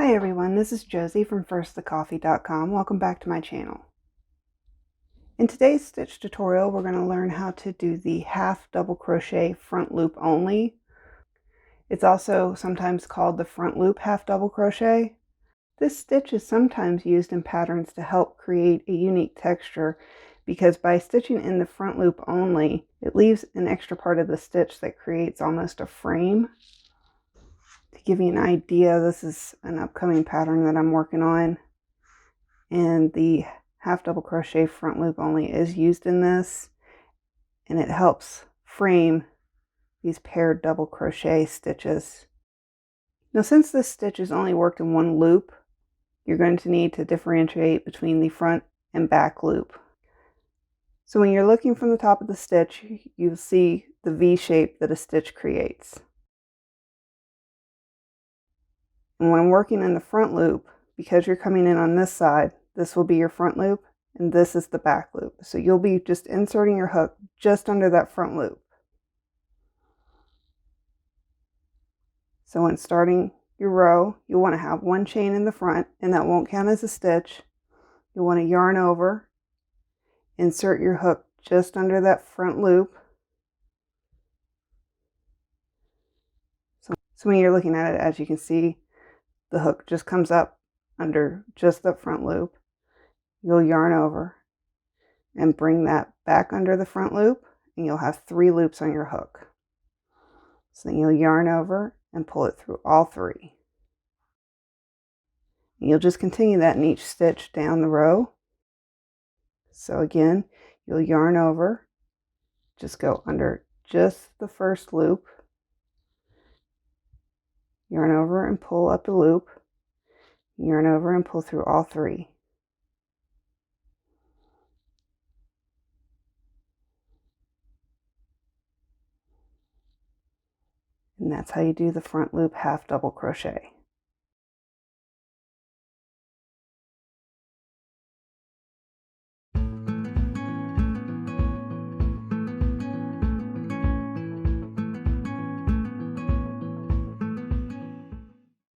Hi everyone, this is Josie from firstthecoffee.com. Welcome back to my channel. In today's stitch tutorial, we're going to learn how to do the half double crochet front loop only. It's also sometimes called the front loop half double crochet. This stitch is sometimes used in patterns to help create a unique texture because by stitching in the front loop only, it leaves an extra part of the stitch that creates almost a frame. To give you an idea, this is an upcoming pattern that I'm working on, and the half double crochet front loop only is used in this, and it helps frame these paired double crochet stitches. Now, since this stitch is only worked in one loop, you're going to need to differentiate between the front and back loop. So when you're looking from the top of the stitch, you'll see the V shape that a stitch creates. And when working in the front loop, because you're coming in on this side, this will be your front loop and this is the back loop. So you'll be just inserting your hook just under that front loop. So when starting your row, you'll want to have one chain in the front, and that won't count as a stitch. You'll want to yarn over, insert your hook just under that front loop. So when you're looking at it, as you can see, the hook just comes up under just the front loop. You'll yarn over and bring that back under the front loop, and you'll have 3 loops on your hook. So then you'll yarn over and pull it through all 3. And you'll just continue that in each stitch down the row. So again, you'll yarn over, just go under just the first loop, yarn over and pull up the loop, yarn over and pull through all 3. And that's how you do the front loop half double crochet.